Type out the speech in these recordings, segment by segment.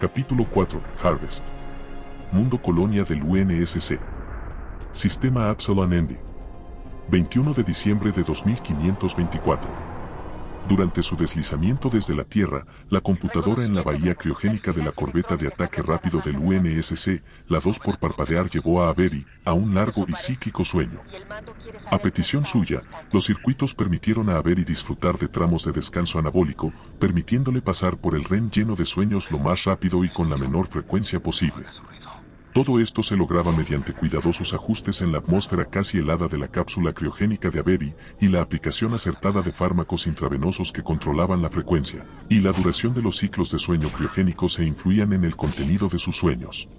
Capítulo 4. Harvest. Mundo Colonia del UNSC. Sistema Absalon Endy. 21 de diciembre de 2524. Durante su deslizamiento desde la Tierra, la computadora en la bahía criogénica de la corbeta de ataque rápido del UNSC, la 2 por parpadear, llevó a Avery a un largo y psíquico sueño. A petición suya, los circuitos permitieron a Avery disfrutar de tramos de descanso anabólico, permitiéndole pasar por el REM lleno de sueños lo más rápido y con la menor frecuencia posible. Todo esto se lograba mediante cuidadosos ajustes en la atmósfera casi helada de la cápsula criogénica de Avery y la aplicación acertada de fármacos intravenosos que controlaban la frecuencia y la duración de los ciclos de sueño criogénicos e influían en el contenido de sus sueños.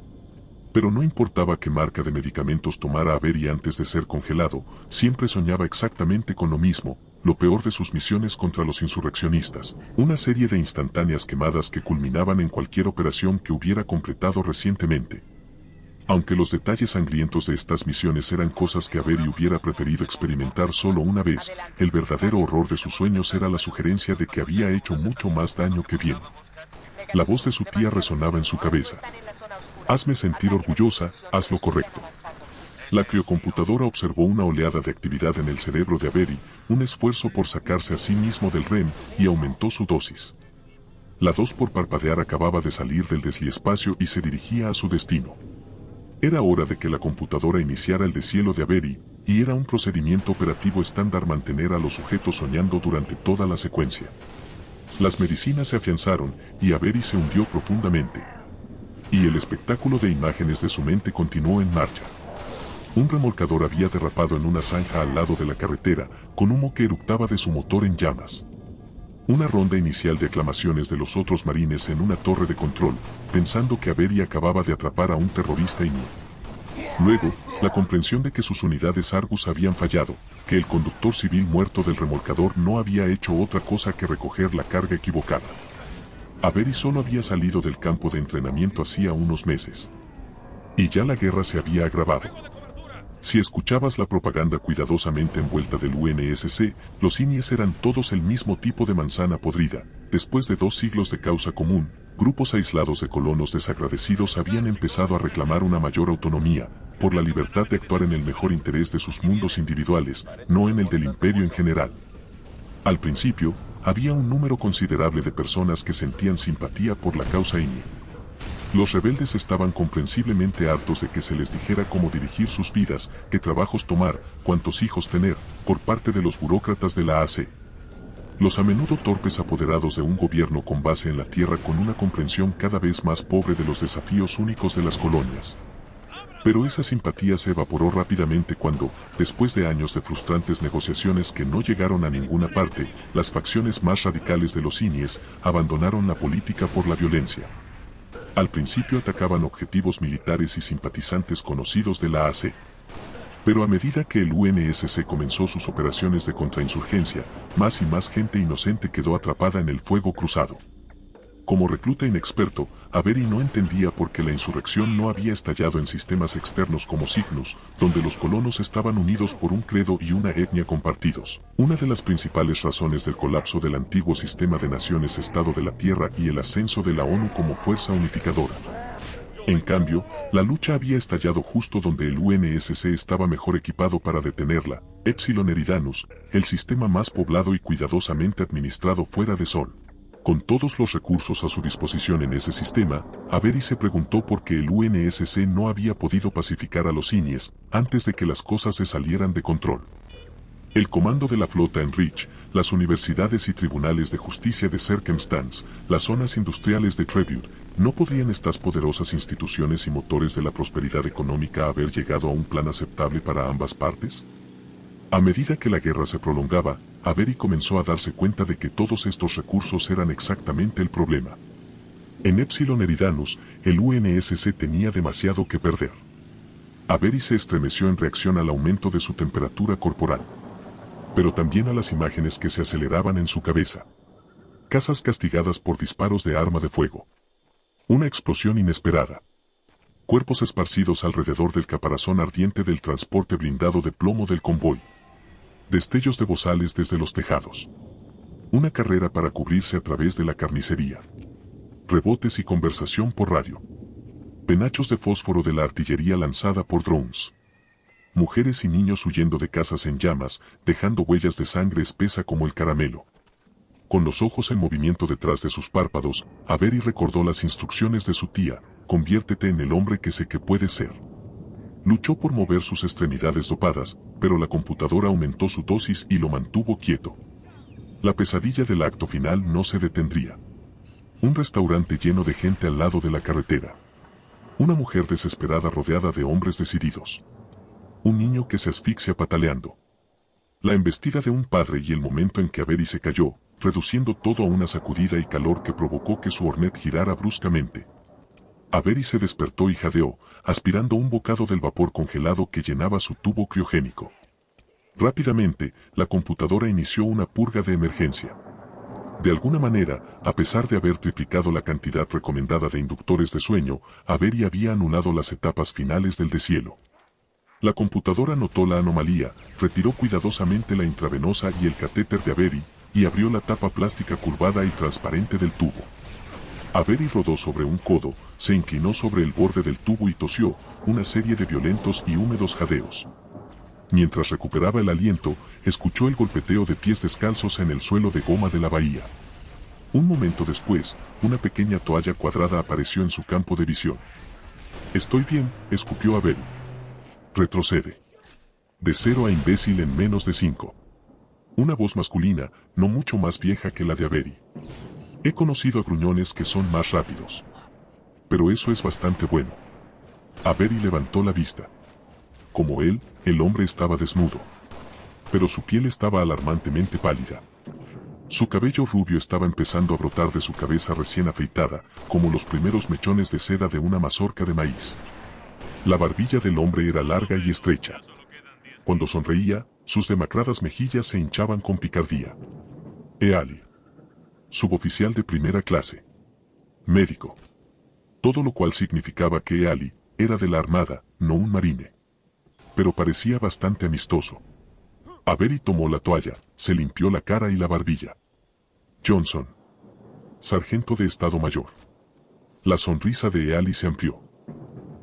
Pero no importaba qué marca de medicamentos tomara Avery antes de ser congelado, siempre soñaba exactamente con lo mismo, lo peor de sus misiones contra los insurreccionistas, una serie de instantáneas quemadas que culminaban en cualquier operación que hubiera completado recientemente. Aunque los detalles sangrientos de estas misiones eran cosas que Avery hubiera preferido experimentar solo una vez, el verdadero horror de sus sueños era la sugerencia de que había hecho mucho más daño que bien. La voz de su tía resonaba en su cabeza. Hazme sentir orgullosa, haz lo correcto. La criocomputadora observó una oleada de actividad en el cerebro de Avery, un esfuerzo por sacarse a sí mismo del REM, y aumentó su dosis. La 2 por parpadear acababa de salir del desliespacio y se dirigía a su destino. Era hora de que la computadora iniciara el deshielo de Avery, y era un procedimiento operativo estándar mantener a los sujetos soñando durante toda la secuencia. Las medicinas se afianzaron, y Avery se hundió profundamente. Y el espectáculo de imágenes de su mente continuó en marcha. Un remolcador había derrapado en una zanja al lado de la carretera, con humo que eructaba de su motor en llamas. Una ronda inicial de aclamaciones de los otros marines en una torre de control, pensando que Avery acababa de atrapar a un terrorista y luego, la comprensión de que sus unidades Argus habían fallado, que el conductor civil muerto del remolcador no había hecho otra cosa que recoger la carga equivocada. Avery solo había salido del campo de entrenamiento hacía unos meses. Y ya la guerra se había agravado. Si escuchabas la propaganda cuidadosamente envuelta del UNSC, los INIES eran todos el mismo tipo de manzana podrida. Después de 2 siglos de causa común, grupos aislados de colonos desagradecidos habían empezado a reclamar una mayor autonomía, por la libertad de actuar en el mejor interés de sus mundos individuales, no en el del imperio en general. Al principio, había un número considerable de personas que sentían simpatía por la causa INIE. Los rebeldes estaban comprensiblemente hartos de que se les dijera cómo dirigir sus vidas, qué trabajos tomar, cuántos hijos tener, por parte de los burócratas de la AC. Los a menudo torpes apoderados de un gobierno con base en la tierra con una comprensión cada vez más pobre de los desafíos únicos de las colonias. Pero esa simpatía se evaporó rápidamente cuando, después de años de frustrantes negociaciones que no llegaron a ninguna parte, las facciones más radicales de los INIES abandonaron la política por la violencia. Al principio atacaban objetivos militares y simpatizantes conocidos de la AC. Pero a medida que el UNSC comenzó sus operaciones de contrainsurgencia, más y más gente inocente quedó atrapada en el fuego cruzado. Como recluta inexperto, Avery no entendía por qué la insurrección no había estallado en sistemas externos como Cygnus, donde los colonos estaban unidos por un credo y una etnia compartidos. Una de las principales razones del colapso del antiguo sistema de naciones-estado de la Tierra y el ascenso de la ONU como fuerza unificadora. En cambio, la lucha había estallado justo donde el UNSC estaba mejor equipado para detenerla, Epsilon Eridanus, el sistema más poblado y cuidadosamente administrado fuera de Sol. Con todos los recursos a su disposición en ese sistema, Avery se preguntó por qué el UNSC no había podido pacificar a los INIES antes de que las cosas se salieran de control. El comando de la flota en Reach, las universidades y tribunales de justicia de Circumstance, las zonas industriales de Tribute, ¿no podrían estas poderosas instituciones y motores de la prosperidad económica haber llegado a un plan aceptable para ambas partes? A medida que la guerra se prolongaba, Avery comenzó a darse cuenta de que todos estos recursos eran exactamente el problema. En Epsilon Eridanus, el UNSC tenía demasiado que perder. Avery se estremeció en reacción al aumento de su temperatura corporal, pero también a las imágenes que se aceleraban en su cabeza. Casas castigadas por disparos de arma de fuego. Una explosión inesperada. Cuerpos esparcidos alrededor del caparazón ardiente del transporte blindado de plomo del convoy. Destellos de bozales desde los tejados. Una carrera para cubrirse a través de la carnicería. Rebotes y conversación por radio. Penachos de fósforo de la artillería lanzada por drones. Mujeres y niños huyendo de casas en llamas, dejando huellas de sangre espesa como el caramelo. Con los ojos en movimiento detrás de sus párpados, Avery recordó las instrucciones de su tía: conviértete en el hombre que sé que puedes ser. Luchó por mover sus extremidades dopadas, pero la computadora aumentó su dosis y lo mantuvo quieto. La pesadilla del acto final no se detendría. Un restaurante lleno de gente al lado de la carretera. Una mujer desesperada rodeada de hombres decididos. Un niño que se asfixia pataleando. La embestida de un padre y el momento en que Avery se cayó, reduciendo todo a una sacudida y calor que provocó que su Hornet girara bruscamente. Avery se despertó y jadeó, aspirando un bocado del vapor congelado que llenaba su tubo criogénico. Rápidamente, la computadora inició una purga de emergencia. De alguna manera, a pesar de haber triplicado la cantidad recomendada de inductores de sueño, Avery había anulado las etapas finales del deshielo. La computadora notó la anomalía, retiró cuidadosamente la intravenosa y el catéter de Avery, y abrió la tapa plástica curvada y transparente del tubo. Avery rodó sobre un codo, se inclinó sobre el borde del tubo y tosió, una serie de violentos y húmedos jadeos. Mientras recuperaba el aliento, escuchó el golpeteo de pies descalzos en el suelo de goma de la bahía. Un momento después, una pequeña toalla cuadrada apareció en su campo de visión. «Estoy bien», escupió Avery. «Retrocede. De 0 a imbécil en menos de 5». Una voz masculina, no mucho más vieja que la de Avery. «He conocido a gruñones que son más rápidos. Pero eso es bastante bueno». Avery levantó la vista. Como él, el hombre estaba desnudo. Pero su piel estaba alarmantemente pálida. Su cabello rubio estaba empezando a brotar de su cabeza recién afeitada, como los primeros mechones de seda de una mazorca de maíz. La barbilla del hombre era larga y estrecha. Cuando sonreía, sus demacradas mejillas se hinchaban con picardía. Eali. Suboficial de primera clase. Médico. Todo lo cual significaba que Eali era de la armada, no un marine. Pero parecía bastante amistoso. Avery tomó la toalla, se limpió la cara y la barbilla. Johnson. Sargento de Estado Mayor. La sonrisa de Eali se amplió.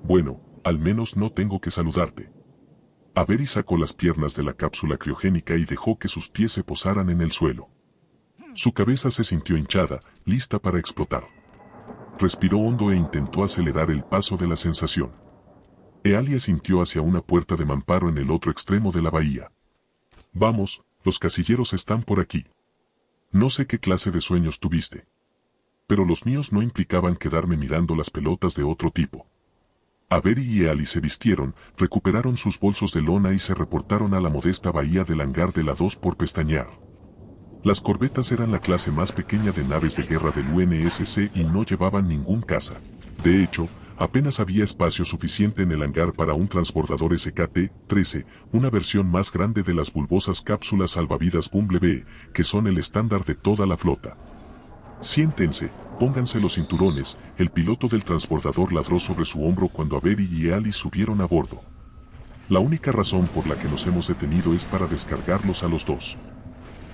Bueno, al menos no tengo que saludarte. Avery sacó las piernas de la cápsula criogénica y dejó que sus pies se posaran en el suelo. Su cabeza se sintió hinchada, lista para explotar. Respiró hondo e intentó acelerar el paso de la sensación. Eali asintió hacia una puerta de mamparo en el otro extremo de la bahía. Vamos, los casilleros están por aquí. No sé qué clase de sueños tuviste. Pero los míos no implicaban quedarme mirando las pelotas de otro tipo. Avery y Eali se vistieron, recuperaron sus bolsos de lona y se reportaron a la modesta bahía del hangar de la 2 por pestañear. Las corbetas eran la clase más pequeña de naves de guerra del UNSC y no llevaban ningún caza. De hecho, apenas había espacio suficiente en el hangar para un transbordador SKT-13, una versión más grande de las bulbosas cápsulas salvavidas Bumblebee, que son el estándar de toda la flota. Siéntense, pónganse los cinturones, el piloto del transbordador ladró sobre su hombro cuando Avery y Eali subieron a bordo. La única razón por la que nos hemos detenido es para descargarlos a los dos.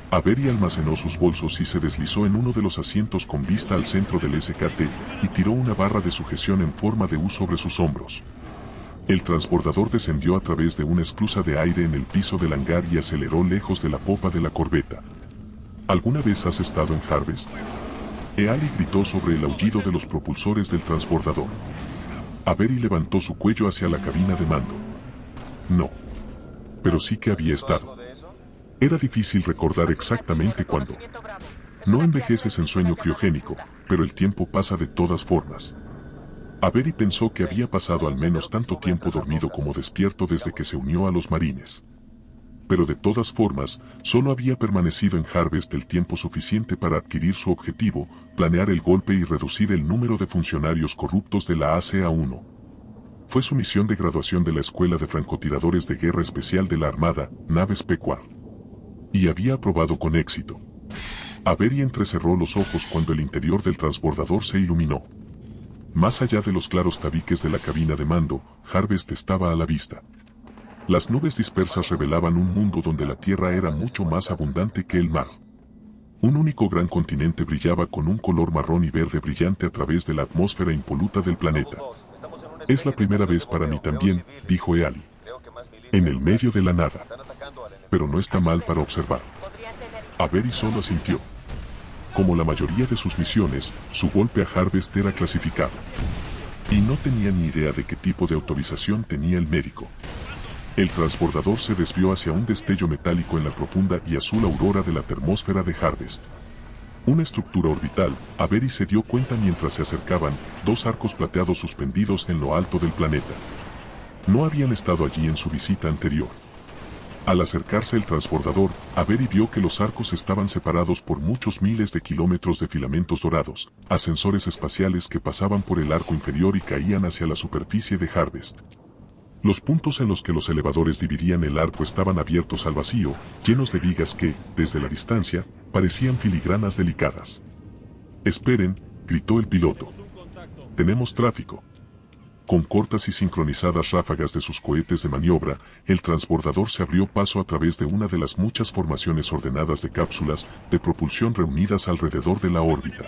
Avery almacenó sus bolsos y se deslizó en uno de los asientos con vista al centro del SKT, y tiró una barra de sujeción en forma de U sobre sus hombros. El transbordador descendió a través de una esclusa de aire en el piso del hangar y aceleró lejos de la popa de la corbeta. ¿Alguna vez has estado en Harvest? Eali gritó sobre el aullido de los propulsores del transbordador. Avery levantó su cuello hacia la cabina de mando. No. Pero sí que había estado. Era difícil recordar exactamente cuándo. No envejeces en sueño criogénico, pero el tiempo pasa de todas formas. Avery pensó que había pasado al menos tanto tiempo dormido como despierto desde que se unió a los marines. Pero de todas formas, solo había permanecido en Harvest el tiempo suficiente para adquirir su objetivo, planear el golpe y reducir el número de funcionarios corruptos de la ACA-1. Fue su misión de graduación de la Escuela de Francotiradores de Guerra Especial de la Armada, Naves Pequar. Y había aprobado con éxito. Avery entrecerró los ojos cuando el interior del transbordador se iluminó. Más allá de los claros tabiques de la cabina de mando, Harvest estaba a la vista. Las nubes dispersas revelaban un mundo donde la tierra era mucho más abundante que el mar. Un único gran continente brillaba con un color marrón y verde brillante a través de la atmósfera impoluta del planeta. Es la primera vez para mí también, dijo Eali. En el medio de la nada. Pero no está mal para observar. Avery solo asintió. Como la mayoría de sus misiones, su golpe a Harvest era clasificado. Y no tenía ni idea de qué tipo de autorización tenía el médico. El transbordador se desvió hacia un destello metálico en la profunda y azul aurora de la termósfera de Harvest. Una estructura orbital, Avery se dio cuenta mientras se acercaban, dos arcos plateados suspendidos en lo alto del planeta. No habían estado allí en su visita anterior. Al acercarse el transbordador, Avery vio que los arcos estaban separados por muchos miles de kilómetros de filamentos dorados, ascensores espaciales que pasaban por el arco inferior y caían hacia la superficie de Harvest. Los puntos en los que los elevadores dividían el arco estaban abiertos al vacío, llenos de vigas que, desde la distancia, parecían filigranas delicadas. «Esperen», gritó el piloto. «Tenemos tráfico». Con cortas y sincronizadas ráfagas de sus cohetes de maniobra, el transbordador se abrió paso a través de una de las muchas formaciones ordenadas de cápsulas de propulsión reunidas alrededor de la órbita.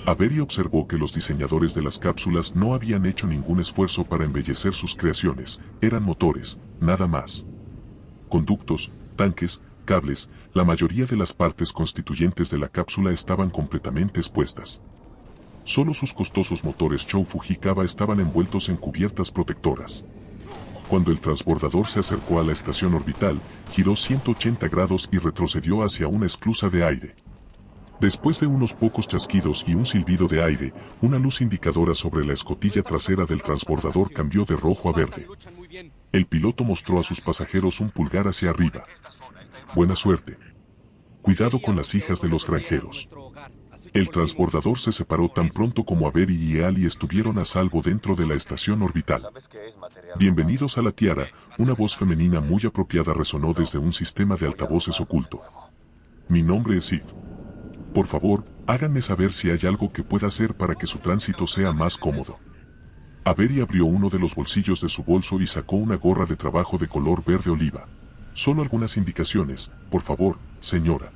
Avery observó que los diseñadores de las cápsulas no habían hecho ningún esfuerzo para embellecer sus creaciones, eran motores, nada más. Conductos, tanques, cables, la mayoría de las partes constituyentes de la cápsula estaban completamente expuestas. Solo sus costosos motores Chou Fujikawa estaban envueltos en cubiertas protectoras. Cuando el transbordador se acercó a la estación orbital, giró 180 grados y retrocedió hacia una esclusa de aire. Después de unos pocos chasquidos y un silbido de aire, una luz indicadora sobre la escotilla trasera del transbordador cambió de rojo a verde. El piloto mostró a sus pasajeros un pulgar hacia arriba. Buena suerte. Cuidado con las hijas de los granjeros. El transbordador se separó tan pronto como Avery y Eali estuvieron a salvo dentro de la estación orbital. Bienvenidos a la Tierra, una voz femenina muy apropiada resonó desde un sistema de altavoces oculto. Mi nombre es Eve. Por favor, háganme saber si hay algo que pueda hacer para que su tránsito sea más cómodo. Avery abrió uno de los bolsillos de su bolso y sacó una gorra de trabajo de color verde oliva. Solo algunas indicaciones, por favor, señora.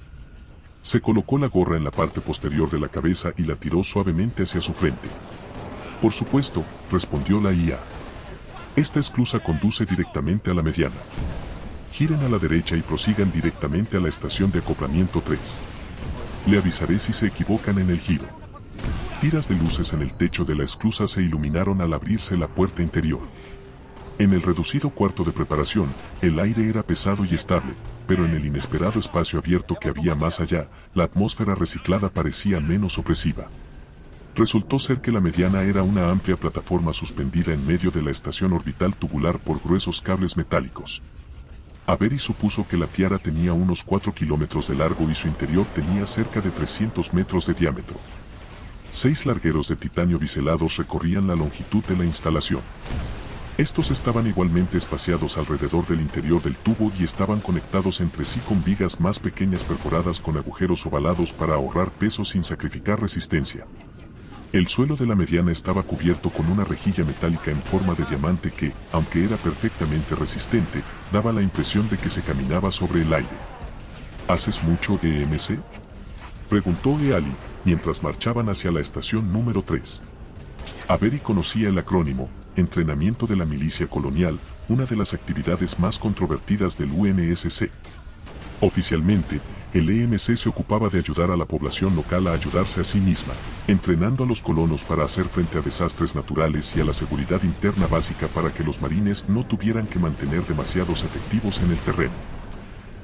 Se colocó la gorra en la parte posterior de la cabeza y la tiró suavemente hacia su frente. Por supuesto, respondió la IA. Esta esclusa conduce directamente a la mediana. Giren a la derecha y prosigan directamente a la estación de acoplamiento 3. Le avisaré si se equivocan en el giro. Tiras de luces en el techo de la esclusa se iluminaron al abrirse la puerta interior. En el reducido cuarto de preparación, el aire era pesado y estable, pero en el inesperado espacio abierto que había más allá, la atmósfera reciclada parecía menos opresiva. Resultó ser que la mediana era una amplia plataforma suspendida en medio de la estación orbital tubular por gruesos cables metálicos. Avery supuso que la Tierra tenía unos 4 kilómetros de largo y su interior tenía cerca de 300 metros de diámetro. 6 largueros de titanio biselados recorrían la longitud de la instalación. Estos estaban igualmente espaciados alrededor del interior del tubo y estaban conectados entre sí con vigas más pequeñas perforadas con agujeros ovalados para ahorrar peso sin sacrificar resistencia. El suelo de la mediana estaba cubierto con una rejilla metálica en forma de diamante que, aunque era perfectamente resistente, daba la impresión de que se caminaba sobre el aire. ¿Haces mucho EMC?, preguntó Eali, mientras marchaban hacia la estación número 3. Avery conocía el acrónimo, Entrenamiento de la Milicia Colonial, una de las actividades más controvertidas del UNSC. Oficialmente, el EMC se ocupaba de ayudar a la población local a ayudarse a sí misma, entrenando a los colonos para hacer frente a desastres naturales y a la seguridad interna básica para que los marines no tuvieran que mantener demasiados efectivos en el terreno.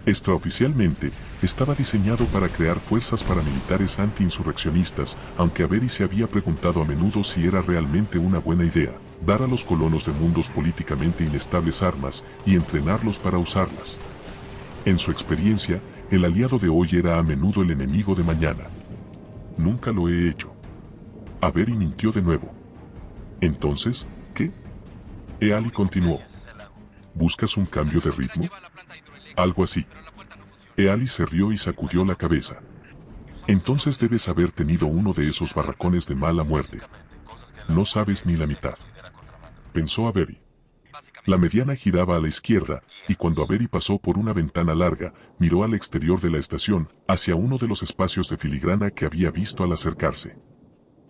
Extraoficialmente, estaba diseñado para crear fuerzas paramilitares anti-insurreccionistas, aunque Avery se había preguntado a menudo si era realmente una buena idea, dar a los colonos de mundos políticamente inestables armas y entrenarlos para usarlas. En su experiencia, el aliado de hoy era a menudo el enemigo de mañana. Nunca lo he hecho. Avery mintió de nuevo. Entonces, ¿qué? Eali continuó. ¿Buscas un cambio de ritmo? Algo así. Eali se rió y sacudió la cabeza. Entonces debes haber tenido uno de esos barracones de mala muerte. No sabes ni la mitad. Pensó Avery. La mediana giraba a la izquierda, y cuando Avery pasó por una ventana larga, miró al exterior de la estación, hacia uno de los espacios de filigrana que había visto al acercarse.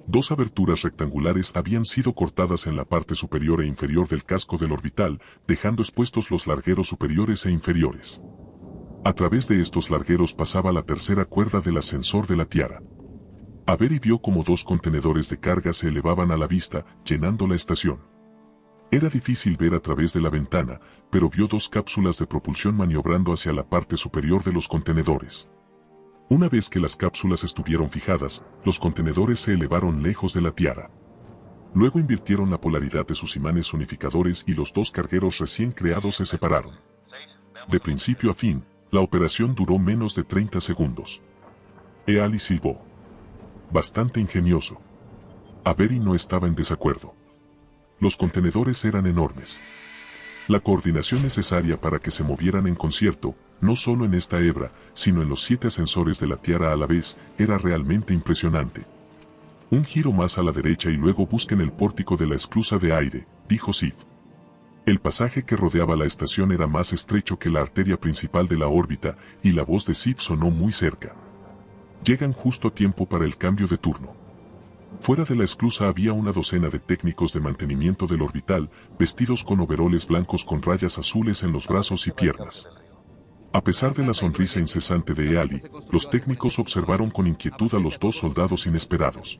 Dos aberturas rectangulares habían sido cortadas en la parte superior e inferior del casco del orbital, dejando expuestos los largueros superiores e inferiores. A través de estos largueros pasaba la tercera cuerda del ascensor de la Tiara. Avery vio como dos contenedores de carga se elevaban a la vista, llenando la estación. Era difícil ver a través de la ventana, pero vio dos cápsulas de propulsión maniobrando hacia la parte superior de los contenedores. Una vez que las cápsulas estuvieron fijadas, los contenedores se elevaron lejos de la Tiara. Luego invirtieron la polaridad de sus imanes unificadores y los dos cargueros recién creados se separaron. De principio a fin, la operación duró menos de 30 segundos. Eali silbó. Bastante ingenioso. Avery no estaba en desacuerdo. Los contenedores eran enormes. La coordinación necesaria para que se movieran en concierto, no solo en esta hebra, sino en los 7 ascensores de la Tiara a la vez, era realmente impresionante. Un giro más a la derecha y luego busquen el pórtico de la esclusa de aire, dijo Sid. El pasaje que rodeaba la estación era más estrecho que la arteria principal de la órbita, y la voz de Sid sonó muy cerca. Llegan justo a tiempo para el cambio de turno. Fuera de la esclusa había una docena de técnicos de mantenimiento del orbital, vestidos con overoles blancos con rayas azules en los brazos y piernas. A pesar de la sonrisa incesante de Eali, los técnicos observaron con inquietud a los dos soldados inesperados.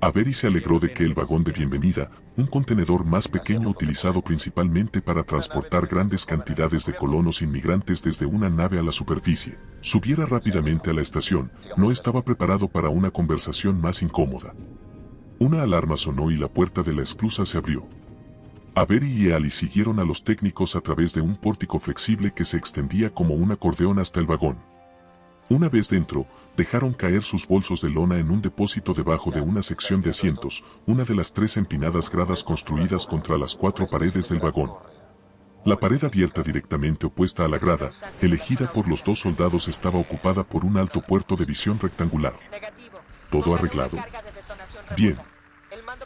Avery se alegró de que el vagón de bienvenida, un contenedor más pequeño utilizado principalmente para transportar grandes cantidades de colonos inmigrantes desde una nave a la superficie, subiera rápidamente a la estación, no estaba preparado para una conversación más incómoda. Una alarma sonó y la puerta de la esclusa se abrió. Avery y Eali siguieron a los técnicos a través de un pórtico flexible que se extendía como un acordeón hasta el vagón. Una vez dentro, dejaron caer sus bolsos de lona en un depósito debajo de una sección de asientos, una de las 3 empinadas gradas construidas contra las 4 paredes del vagón. La pared abierta directamente opuesta a la grada, elegida por los dos soldados, estaba ocupada por un alto puerto de visión rectangular. ¿Todo arreglado? Bien.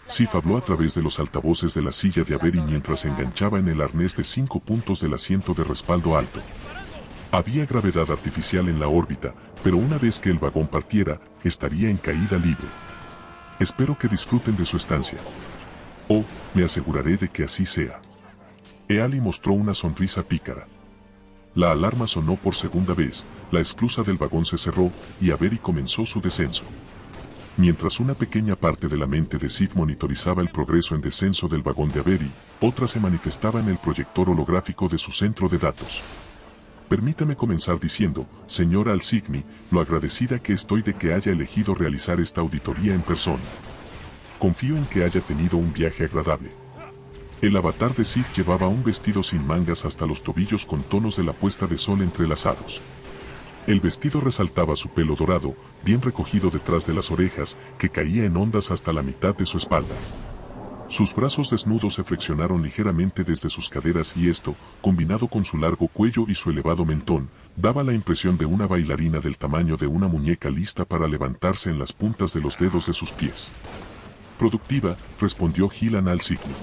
Sif habló a través de los altavoces de la silla de Avery mientras se enganchaba en el arnés de 5 puntos del asiento de respaldo alto. Había gravedad artificial en la órbita, pero una vez que el vagón partiera, estaría en caída libre. Espero que disfruten de su estancia. Oh, me aseguraré de que así sea. Eali mostró una sonrisa pícara. La alarma sonó por segunda vez, la esclusa del vagón se cerró, y Avery comenzó su descenso. Mientras una pequeña parte de la mente de Sif monitorizaba el progreso en descenso del vagón de Avery, otra se manifestaba en el proyector holográfico de su centro de datos. Permítame comenzar diciendo, señora Alsigny, lo agradecida que estoy de que haya elegido realizar esta auditoría en persona. Confío en que haya tenido un viaje agradable. El avatar de Sif llevaba un vestido sin mangas hasta los tobillos con tonos de la puesta de sol entrelazados. El vestido resaltaba su pelo dorado, bien recogido detrás de las orejas, que caía en ondas hasta la mitad de su espalda. Sus brazos desnudos se flexionaron ligeramente desde sus caderas y esto, combinado con su largo cuello y su elevado mentón, daba la impresión de una bailarina del tamaño de una muñeca lista para levantarse en las puntas de los dedos de sus pies. Productiva, respondió Gilan Alsigny.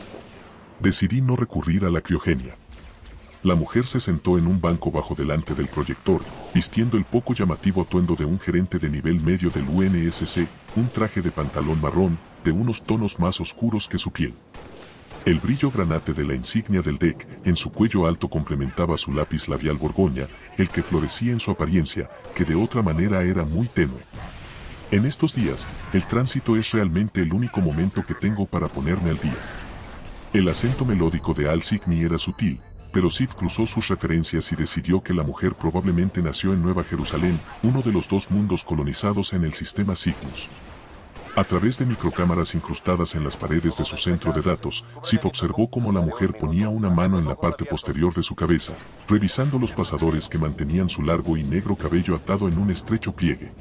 Decidí no recurrir a la criogenia. La mujer se sentó en un banco bajo delante del proyector, vistiendo el poco llamativo atuendo de un gerente de nivel medio del UNSC, un traje de pantalón marrón, de unos tonos más oscuros que su piel. El brillo granate de la insignia del DEC en su cuello alto complementaba su lápiz labial borgoña, el que florecía en su apariencia, que de otra manera era muy tenue. En estos días, el tránsito es realmente el único momento que tengo para ponerme al día. El acento melódico de Alsigny era sutil, pero Sid cruzó sus referencias y decidió que la mujer probablemente nació en Nueva Jerusalén, uno de los 2 mundos colonizados en el sistema Cygnus. A través de microcámaras incrustadas en las paredes de su centro de datos, Sif observó cómo la mujer ponía una mano en la parte posterior de su cabeza, revisando los pasadores que mantenían su largo y negro cabello atado en un estrecho pliegue.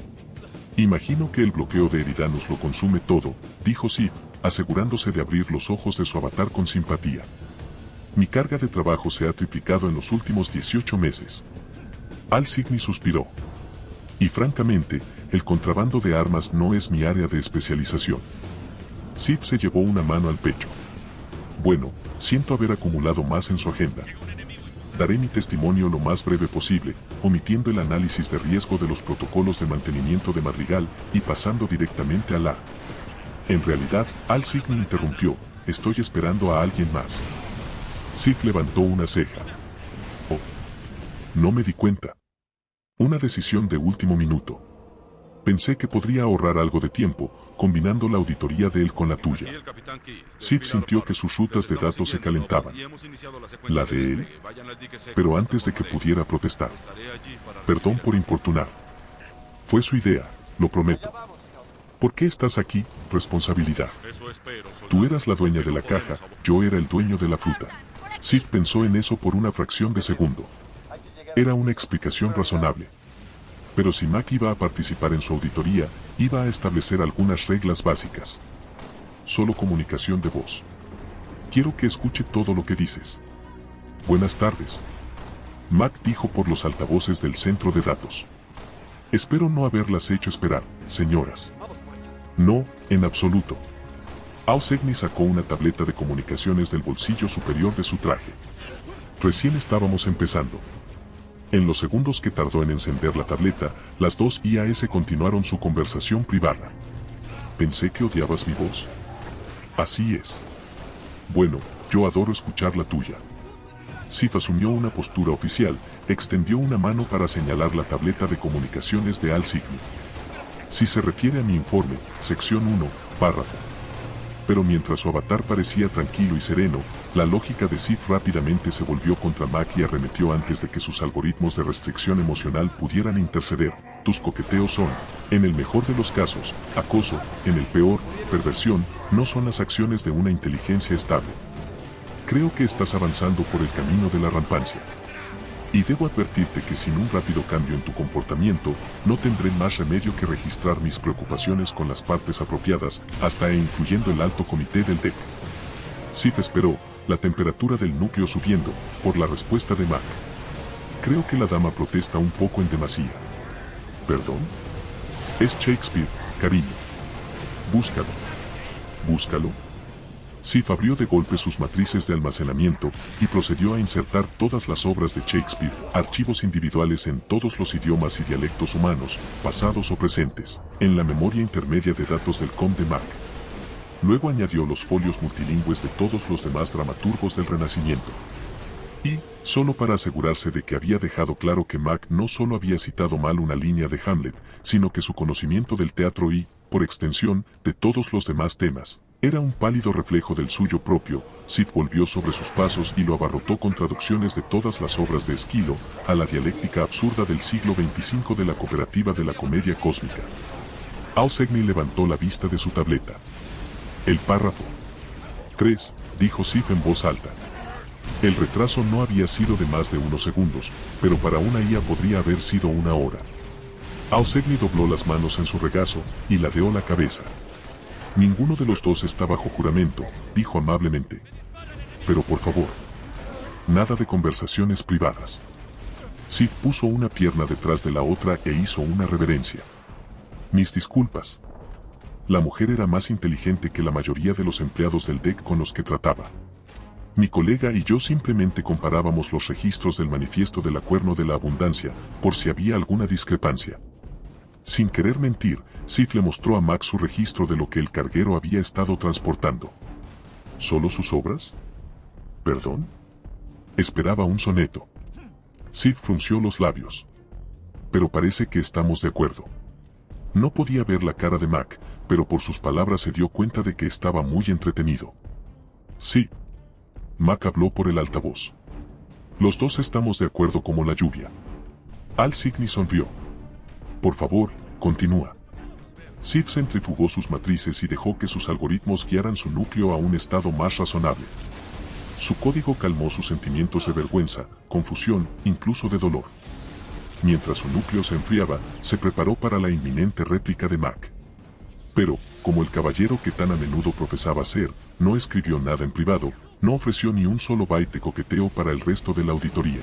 Imagino que el bloqueo de Eridanus lo consume todo, dijo Sif, asegurándose de abrir los ojos de su avatar con simpatía. Mi carga de trabajo se ha triplicado en los últimos 18 meses. Alsigny suspiró. Y francamente, el contrabando de armas no es mi área de especialización. Sid se llevó una mano al pecho. Bueno, siento haber acumulado más en su agenda. Daré mi testimonio lo más breve posible, omitiendo el análisis de riesgo de los protocolos de mantenimiento de Madrigal y pasando directamente a la... En realidad, Al Signy interrumpió, estoy esperando a alguien más. Sif levantó una ceja. Oh, no me di cuenta. Una decisión de último minuto. Pensé que podría ahorrar algo de tiempo, combinando la auditoría de él con la tuya. Sif sintió que sus rutas de datos se calentaban. ¿La de él? Pero antes de que pudiera protestar. Perdón por importunar. Fue su idea, lo prometo. ¿Por qué estás aquí? Responsabilidad. Tú eras la dueña de la caja, yo era el dueño de la fruta. Sif pensó en eso por una fracción de segundo. Era una explicación razonable. Pero si Mac iba a participar en su auditoría, iba a establecer algunas reglas básicas. Solo comunicación de voz. Quiero que escuche todo lo que dices. Buenas tardes. Mac dijo por los altavoces del centro de datos. Espero no haberlas hecho esperar, señoras. No, en absoluto. Al Signy sacó una tableta de comunicaciones del bolsillo superior de su traje. Recién estábamos empezando. En los segundos que tardó en encender la tableta, las dos IAS continuaron su conversación privada. Pensé que odiabas mi voz. Así es. Bueno, yo adoro escuchar la tuya. Sif asumió una postura oficial, extendió una mano para señalar la tableta de comunicaciones de Al Signy. Si se refiere a mi informe, sección 1, párrafo. Pero mientras su avatar parecía tranquilo y sereno, la lógica de Sif rápidamente se volvió contra Mac y arremetió antes de que sus algoritmos de restricción emocional pudieran interceder. Tus coqueteos son, en el mejor de los casos, acoso, en el peor, perversión, no son las acciones de una inteligencia estable. Creo que estás avanzando por el camino de la rampancia. Y debo advertirte que sin un rápido cambio en tu comportamiento, no tendré más remedio que registrar mis preocupaciones con las partes apropiadas, hasta e incluyendo el alto comité del DEC. Sif esperó, la temperatura del núcleo subiendo, por la respuesta de Mac. Creo que la dama protesta un poco en demasía. ¿Perdón? Es Shakespeare, cariño. Búscalo. Búscalo. Sif abrió de golpe sus matrices de almacenamiento y procedió a insertar todas las obras de Shakespeare, archivos individuales en todos los idiomas y dialectos humanos, pasados o presentes, en la memoria intermedia de datos del COM de Mac. Luego añadió los folios multilingües de todos los demás dramaturgos del Renacimiento. Y, solo para asegurarse de que había dejado claro que Mac no solo había citado mal una línea de Hamlet, sino que su conocimiento del teatro y, por extensión, de todos los demás temas, era un pálido reflejo del suyo propio, Sif volvió sobre sus pasos y lo abarrotó con traducciones de todas las obras de Esquilo, a la dialéctica absurda del siglo XXV de la cooperativa de la comedia cósmica. Al Signy levantó la vista de su tableta. El párrafo 3, dijo Sif en voz alta. El retraso no había sido de más de unos segundos, pero para una IA podría haber sido una hora. Al Signy dobló las manos en su regazo y ladeó la cabeza. Ninguno de los dos está bajo juramento, dijo amablemente. Pero por favor, nada de conversaciones privadas. Sif puso una pierna detrás de la otra e hizo una reverencia. Mis disculpas. La mujer era más inteligente que la mayoría de los empleados del DEC con los que trataba. Mi colega y yo simplemente comparábamos los registros del manifiesto del Acuerno de la Abundancia, por si había alguna discrepancia. Sin querer mentir, Sif le mostró a Mac su registro de lo que el carguero había estado transportando. ¿Solo sus obras? ¿Perdón? Esperaba un soneto. Sif frunció los labios. Pero parece que estamos de acuerdo. No podía ver la cara de Mac, pero por sus palabras se dio cuenta de que estaba muy entretenido. Sí. Mac habló por el altavoz. Los dos estamos de acuerdo como la lluvia. Al Signy sonrió. Por favor, continúa. Sif centrifugó sus matrices y dejó que sus algoritmos guiaran su núcleo a un estado más razonable. Su código calmó sus sentimientos de vergüenza, confusión, incluso de dolor. Mientras su núcleo se enfriaba, se preparó para la inminente réplica de Mac. Pero, como el caballero que tan a menudo profesaba ser, no escribió nada en privado, no ofreció ni un solo byte de coqueteo para el resto de la auditoría.